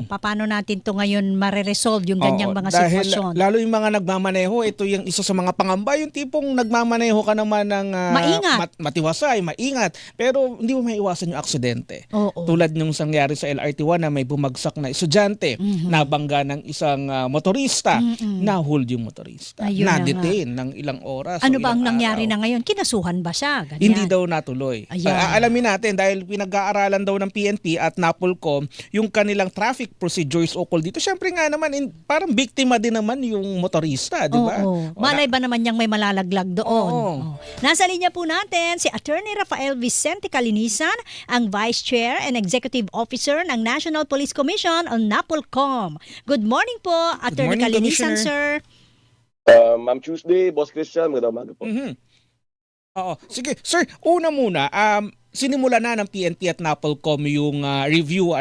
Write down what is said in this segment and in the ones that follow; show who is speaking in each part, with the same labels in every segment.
Speaker 1: Paano natin to ngayon mareresolve yung ganyang mga
Speaker 2: dahil
Speaker 1: sitwasyon?
Speaker 2: lalo yung mga nagmamaneho, ito yung isa sa mga pangamba, yung tipong nagmamaneho ka naman ng
Speaker 1: Maingat.
Speaker 2: matiwasay, maingat, pero hindi mo maiwasan yung aksidente.
Speaker 1: Oo.
Speaker 2: Tulad nung sangyari sa LRT1 na may bumagsak na estudyante, nabangga ng isang motorista, na-hold yung motorista,
Speaker 1: Ayun na
Speaker 2: na-detain ng ilang oras.
Speaker 1: Ano
Speaker 2: o
Speaker 1: ba ang
Speaker 2: ilang
Speaker 1: nangyari
Speaker 2: araw.
Speaker 1: na ngayon? Kinasuhan ba siya? Ganyan.
Speaker 2: Hindi daw natuloy.
Speaker 1: Ayan.
Speaker 2: Alamin natin dahil pinag-aaralan daw ng PNP at NAPOLCOM yung kanilang traffic procedures ukol dito. Siyempre nga naman, parang biktima din naman yung motorista, di ba?
Speaker 1: Oo. Malay ba naman niyang may malalaglag doon?
Speaker 2: Oo.
Speaker 1: Nasa linya po natin si Attorney Rafael Vicente Calinisan, ang Vice Chair and Executive Officer ng National Police Commission on NAPOLCOM. Good morning po, Attorney
Speaker 2: morning,
Speaker 1: Calinisan,
Speaker 2: Commissioner.
Speaker 1: sir.
Speaker 3: Ma'am Tuesday, Boss Christian, magandang umaga po.
Speaker 2: Oo. Sige, sir, una muna, sinimula na ng PNP at NAPOLCOM yung review.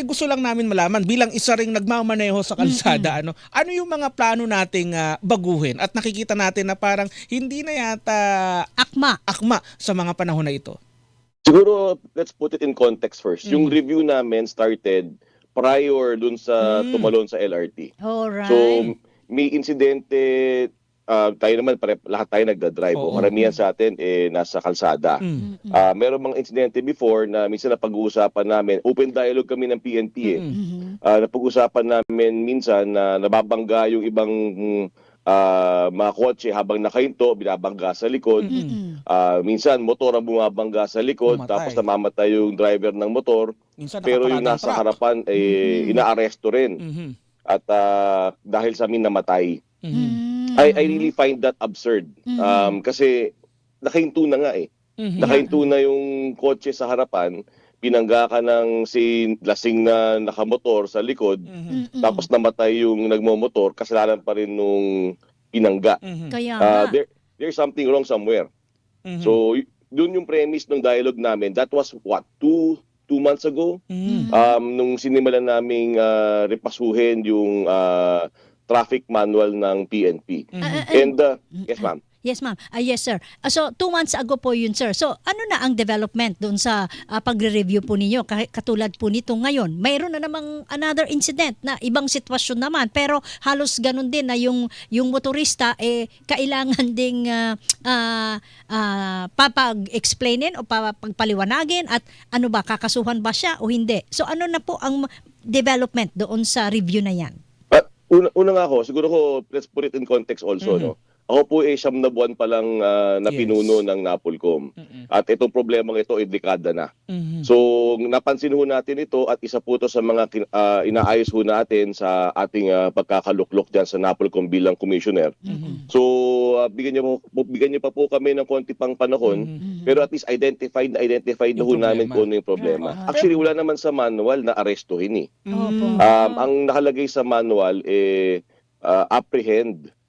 Speaker 2: Gusto lang namin malaman, bilang isa ring nagmamaneho sa kalsada, ano yung mga plano nating baguhin? At nakikita natin na parang hindi na yata akma sa mga panahon na ito.
Speaker 3: Siguro, let's put it in context first. Yung review namin started prior dun sa tumalon sa LRT.
Speaker 1: Alright.
Speaker 3: So, may insidente, tayo naman, lahat tayo nagdadrive.
Speaker 2: Oo.
Speaker 3: Karamihan sa atin, nasa kalsada. Meron mga insidente before na minsan napag-uusapan namin, open dialogue kami ng PNP napag-uusapan namin minsan na nababangga yung ibang mga kotse habang nakahinto, binabangga sa likod. Minsan, motor ang bumabangga sa likod,
Speaker 2: Mamatay.
Speaker 3: tapos namamatay yung driver ng motor.
Speaker 2: Minsan
Speaker 3: Pero yung
Speaker 2: nakaparadang
Speaker 3: nasa
Speaker 2: truck.
Speaker 3: harapan, inaaresto rin. At dahil sa amin namatay. I really find that absurd. Kasi nakahinto na nga eh. Nakahinto na yung kotse sa harapan, pinangga ka ng lasing na nakamotor sa likod, tapos namatay yung nagmomotor, kasalanan pa rin nung pinangga.
Speaker 1: Kaya nga.
Speaker 3: There's something wrong somewhere. So, dun yung premise ng dialogue namin. That was what, two months ago? Nung sinimulan naming repasuhin yung traffic manual ng PNP. And, yes ma'am.
Speaker 1: Yes, ma'am. Yes, sir. So, 2 months ago po yun, sir. So, ano na ang development doon sa pagre-review po ninyo? Katulad po nito ngayon. Mayroon na namang another incident na ibang sitwasyon naman. Pero halos ganun din na yung motorista kailangan ding papag-explainin o papagpaliwanagin at ano ba, kakasuhan ba siya o hindi? So, ano na po ang development doon sa review na yan?
Speaker 3: Una nga ako, siguro ko, let's put it in context also, no? Ako po 7 na buwan pa lang na pinuno ng NAPOLCOM. At itong problemang ito ay dekada na. So, napansin ho natin ito at isa po ito sa mga inaayos ho natin sa ating pagkakaluklok dyan sa NAPOLCOM bilang commissioner. So, bigyan niyo pa po kami ng konti pang panahon, pero at least identified na ho namin kung ano yung problema. Actually, wala naman sa manual na arestuhin eh.
Speaker 1: Opo.
Speaker 3: Ang nakalagay sa manual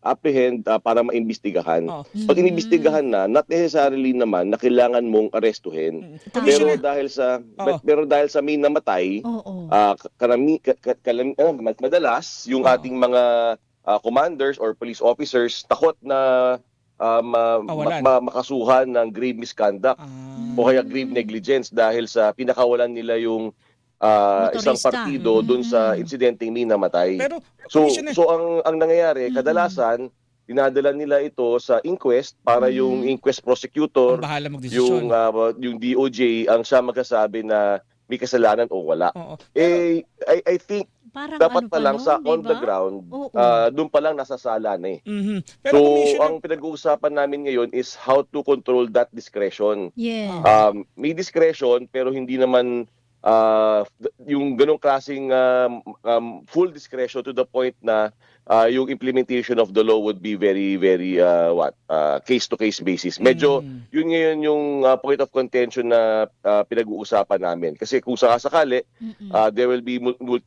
Speaker 3: apprehend para maimbestigahan. Pag inimbestigahan na, not necessarily naman na kailangan mong arestuhin. Pero dahil sa may namatay, madalas yung ating mga commanders or police officers takot na makasuhan ng grave misconduct o kaya grave negligence dahil sa pinakawalan nila yung isang
Speaker 1: Motorista.
Speaker 3: partido dun sa insidenteng may namatay.
Speaker 2: Pero,
Speaker 3: So
Speaker 2: Commissioner,
Speaker 3: ang nangyayari, kadalasan dinadala nila ito sa inquest para yung inquest prosecutor,
Speaker 2: ang bahala magdesisyon.
Speaker 3: yung DOJ ang siya magsasabi na may kasalanan o wala.
Speaker 2: Oo.
Speaker 3: I think
Speaker 1: Parang
Speaker 3: dapat
Speaker 1: ano
Speaker 3: pa lang sa
Speaker 1: nun,
Speaker 3: on the
Speaker 1: diba?
Speaker 3: ground,
Speaker 1: Oo.
Speaker 3: doon pa lang nasasala na eh.
Speaker 2: Pero
Speaker 3: So,
Speaker 2: Commissioner,
Speaker 3: ang pinag-uusapan namin ngayon is how to control that discretion.
Speaker 1: Yes.
Speaker 3: May discretion pero hindi naman yung ganong klaseng full discretion to the point na yung implementation of the law would be very, very case-to-case basis. Medyo yun ngayon yung point of contention na pinag-uusapan namin. Kasi kung sakasakali, there will be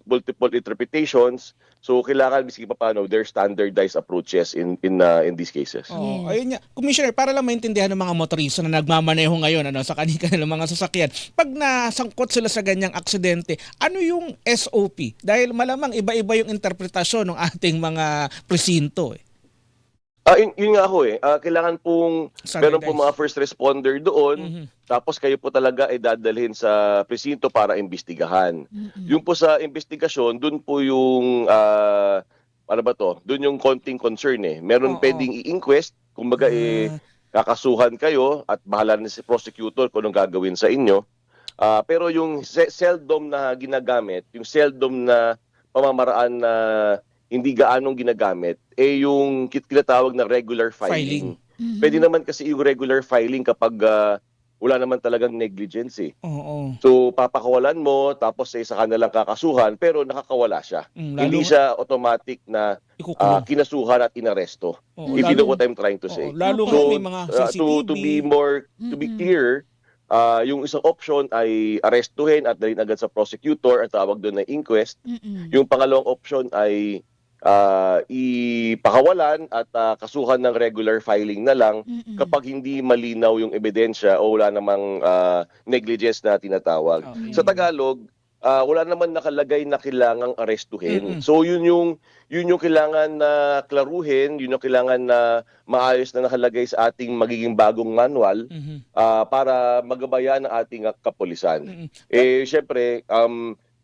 Speaker 3: multiple interpretations. So kailangan bisigi pa paano their standardized approaches in these cases.
Speaker 2: Oo, ayun nga. Commissioner, para lang maintindihan ng mga motorista na nagmamaneho ngayon sa kanilang mga sasakyan, pag nasangkot sila sa ganyang aksidente, ano yung SOP? Dahil malamang iba-iba yung interpretasyon ng ating mga presinto.
Speaker 3: Yun nga ho kailangan pong meron po mga first responder doon, tapos kayo po talaga ay dadalhin sa presinto para imbestigahan. Yung po sa investigasyon, doon po yung ano ba to? Doon yung konting concern Meron
Speaker 2: Oo.
Speaker 3: pwedeng i-inquest, kumbaga kakasuhan kayo at bahala na si prosecutor kung anong gagawin sa inyo. Pero yung seldom na ginagamit, yung seldom na pamamaraan na hindi gaanong ginagamit, yung tinatawag na regular filing. Pwede naman kasi yung regular filing kapag wala naman talagang negligence
Speaker 2: Oo.
Speaker 3: So papakawalan mo, tapos sa kanilang kakasuhan, pero nakakawala siya. Hindi siya automatic na
Speaker 2: ikukulong.
Speaker 3: kinasuhan at inaresto.
Speaker 2: Oo,
Speaker 3: If you know what I'm trying to say.
Speaker 2: lalo
Speaker 1: Okay.
Speaker 2: nga
Speaker 3: So,
Speaker 2: may mga CCTV.
Speaker 3: to be more, to be clear, yung isang option ay arestuhin at dalhin agad sa prosecutor, at tawag doon na inquest. Yung pangalawang option ay ipakawalan at kasuhan ng regular filing na lang kapag hindi malinaw yung ebidensya o wala namang negligence na tinatawag.
Speaker 2: Okay.
Speaker 3: Sa Tagalog, wala naman nakalagay na kailangang arestuhin. So yun yung kailangan na klaruhin, yun yung kailangan na maayos na nakalagay sa ating magiging bagong manual para magabayan ang ating kapulisan. Syempre,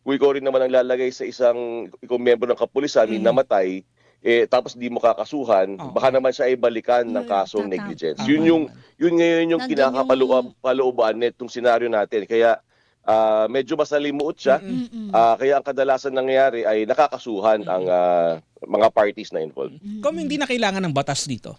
Speaker 3: kung ikaw rin naman ang lalagay sa ikaw miyembro ng kapulisan, namatay, tapos di mo kakasuhan, baka naman siya ay balikan ng kasong negligence. Yun ngayon yung kinakapalooban nitong senaryo natin. Kaya medyo masalimuot siya. Kaya ang kadalasan nangyayari ay nakakasuhan ang mga parties na involved.
Speaker 2: Kung hindi na kailangan ng batas dito.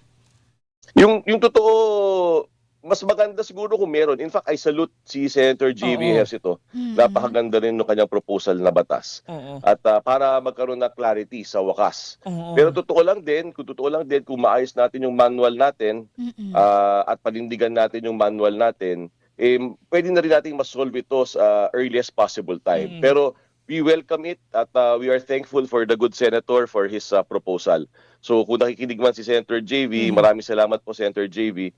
Speaker 3: Yung totoo, mas maganda siguro kung meron. In fact, I salute si Senator J.V. Ejercito. Napakaganda rin ng kanyang proposal na batas. At para magkaroon ng clarity sa wakas. Pero kung totoo lang din, kung maayos natin yung manual natin at panindigan natin yung manual natin, pwede na rin natin ma-solve ito sa earliest possible time. Pero we welcome it at we are thankful for the good senator for his proposal. So kung nakikinig man si Senator JV, maraming salamat po Senator JV.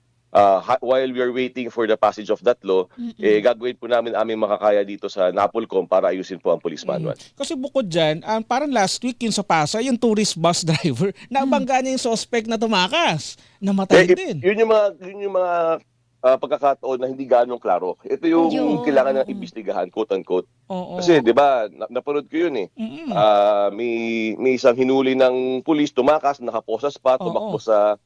Speaker 3: While we are waiting for the passage of that law, gagawin po namin aming makakaya dito sa NAPOLCOM para ayusin po ang police manual.
Speaker 2: Kasi bukod dyan, parang last week yung sa Pasay, yung tourist bus driver, nabangga niya yung suspect na tumakas. Namatay din.
Speaker 3: Yun yung mga pagkakataon na hindi ganong klaro. Ito yung kailangan ng imbestigahan, quote-unquote. Kasi, di ba, napanood ko yun may isang hinuli ng pulis, tumakas, nakaposas pa, tumakbo sa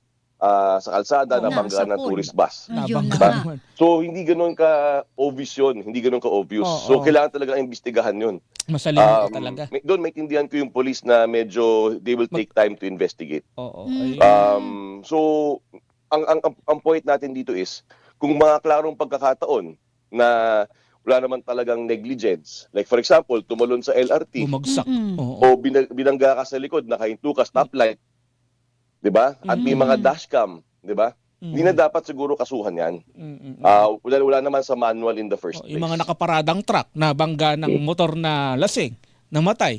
Speaker 3: kalsada, nabangga ng tourist bus.
Speaker 2: Nabangga.
Speaker 3: So, hindi ganun ka-obvious yun. Hindi ganun ka-obvious. So, kailangan talaga imbestigahan yun.
Speaker 2: Masalimuot talaga.
Speaker 3: Doon, maintindihan ko yung police na medyo they will take time to investigate. So, ang point natin dito is, kung mga klarong pagkakataon na wala naman talagang negligence, like for example, tumalon sa LRT,
Speaker 2: bumagsak.
Speaker 3: o binangga ka sa likod, nakahinto ka, stoplight, di ba? At may mga dashcam, di ba? Hindi na dapat siguro kasuhan yan. Wala naman sa manual in the first place.
Speaker 2: Yung mga nakaparadang truck na bangga ng motor na lasing, namatay.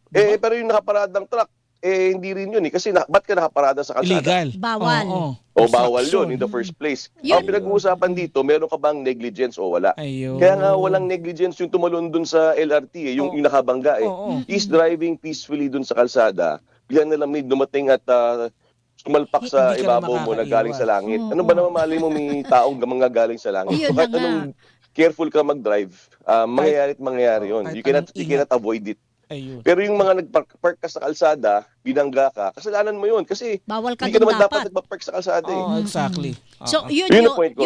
Speaker 3: Pero yung nakaparadang truck, hindi rin yun kasi ba't ka nakaparada sa kalsada?
Speaker 2: Illegal.
Speaker 1: Bawal.
Speaker 3: O bawal yun in the first place. Ang pinag-uusapan dito, meron ka bang negligence o wala?
Speaker 2: Ayun.
Speaker 3: Kaya nga walang negligence yung tumalon dun sa LRT, yung nakabangga He's driving peacefully dun sa kalsada, bigla na lang may dumating at sumalpak sa
Speaker 2: Hindi ka
Speaker 3: ibabaw mo na galing sa langit.
Speaker 1: Oo.
Speaker 3: Ano ba naman mali mo may taong mga galing sa langit?
Speaker 1: Ayun
Speaker 3: So kahit
Speaker 1: na nga.
Speaker 3: anong careful ka mag-drive, mangyayari yun.
Speaker 2: kahit
Speaker 3: You cannot avoid it.
Speaker 2: Ayun.
Speaker 3: Pero yung mga nagpark ka sa kalsada, binangga ka, kasalanan mo yun kasi
Speaker 1: Bawal ka
Speaker 3: hindi ka
Speaker 1: dun
Speaker 3: naman dapat
Speaker 1: dapat.
Speaker 3: nagpa-park sa kalsada
Speaker 2: Exactly.
Speaker 1: So,
Speaker 3: Yun ang point ko,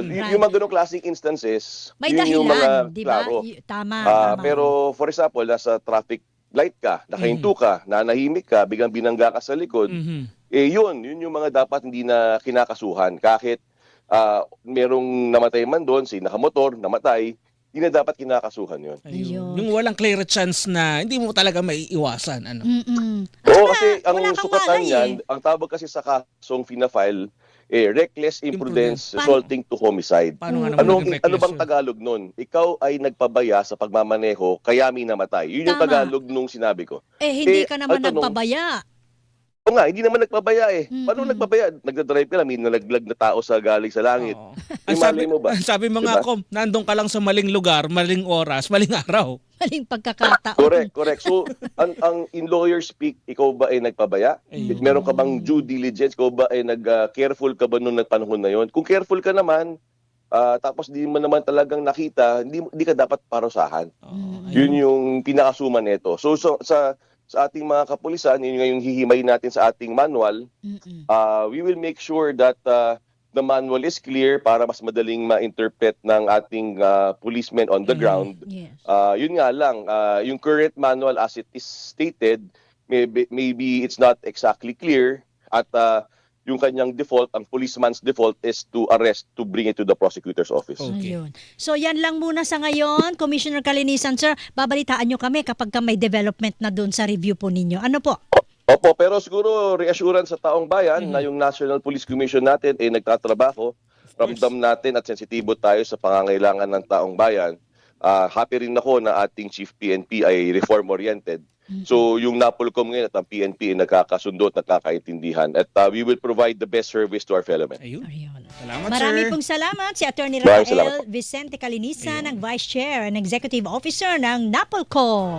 Speaker 3: Yung mga ganong klaseng instances,
Speaker 1: may
Speaker 3: yun yung mga
Speaker 1: dahilan, di ba?
Speaker 3: klaro.
Speaker 1: Tama.
Speaker 3: Pero for example, nasa traffic light ka, nakahinto ka, nanahimik ka, biglang binangga ka sa likod, yun yung mga dapat hindi na kinakasuhan. Kahit merong namatay man doon, si nakamotor, namatay, hindi na dapat kinakasuhan yun.
Speaker 1: Ayun.
Speaker 2: Yung walang clear chance na hindi mo talaga maiiwasan. Ano?
Speaker 3: Oo, kasi ang
Speaker 1: wala kang
Speaker 3: sukatan
Speaker 1: malay
Speaker 3: yan, ang tawag kasi sa kasong fina-file, reckless imprudence
Speaker 1: Paano?
Speaker 3: resulting to homicide.
Speaker 2: Paano nga naman naging
Speaker 3: Ano
Speaker 2: reckless
Speaker 3: bang
Speaker 2: yun?
Speaker 3: Tagalog nun? Ikaw ay nagpabaya sa pagmamaneho, kaya may namatay. Yun yung
Speaker 1: Tama.
Speaker 3: Tagalog nung sinabi ko.
Speaker 1: Hindi ka naman
Speaker 3: ang tanong,
Speaker 1: nagpabaya.
Speaker 3: Oo nga, hindi naman nagpabaya eh. Paano
Speaker 1: Mm-mm.
Speaker 3: nagpabaya? Nagdadrive ka lang, may nalaglag na tao sa galing sa langit.
Speaker 2: Oo.
Speaker 3: Yung malay mo ba?
Speaker 2: Ang sabi mo nga,
Speaker 3: Diba?
Speaker 2: Kom, nandun ka lang sa maling lugar, maling oras, maling araw.
Speaker 1: Maling pagkakataon.
Speaker 3: Correct. So, ang in lawyer speak, ikaw ba ay nagpabaya?
Speaker 2: Ayun.
Speaker 3: Meron ka bang due diligence? Ikaw ba ay careful ka ba nung nagpanahon na yon? Kung careful ka naman, tapos di mo naman talagang nakita, hindi ka dapat parusahan.
Speaker 2: Oo,
Speaker 3: Yun
Speaker 2: ayun.
Speaker 3: yung pinakasuman nito. So, sa ating mga kapulisan, yun nga yung hihimay natin sa ating manual,
Speaker 1: Mm-mm.
Speaker 3: we will make sure that the manual is clear para mas madaling ma-interpret ng ating policemen on the ground.
Speaker 1: Yes.
Speaker 3: Yun nga lang, yung current manual as it is stated, maybe it's not exactly clear at yung kanyang default, ang policeman's default is to arrest, to bring it to the prosecutor's office.
Speaker 2: Okay.
Speaker 1: Ayun. So yan lang muna sa ngayon. Commissioner Kalinisan, sir, babalitaan nyo kami kapag may development na doon sa review po ninyo. Ano po?
Speaker 3: Opo, pero siguro reassurance sa taong bayan na yung National Police Commission natin ay nagtatrabaho. Ramdam natin at sensitibo tayo sa pangangailangan ng taong bayan. Happy rin ako na ating Chief PNP ay reform-oriented. So yung NAPOLCOM ngayon at ang PNP ay nagkakasundo at nagkakaintindihan. At we will provide the best service to our fellow men.
Speaker 2: Ayun.
Speaker 1: Ayun.
Speaker 2: Salamat,
Speaker 1: Marami
Speaker 2: sir.
Speaker 1: pong salamat si Attorney
Speaker 3: Maraming salamat
Speaker 1: Rafael Vicente Kalinisan, ang Vice Chair and Executive Officer ng NAPOLCOM.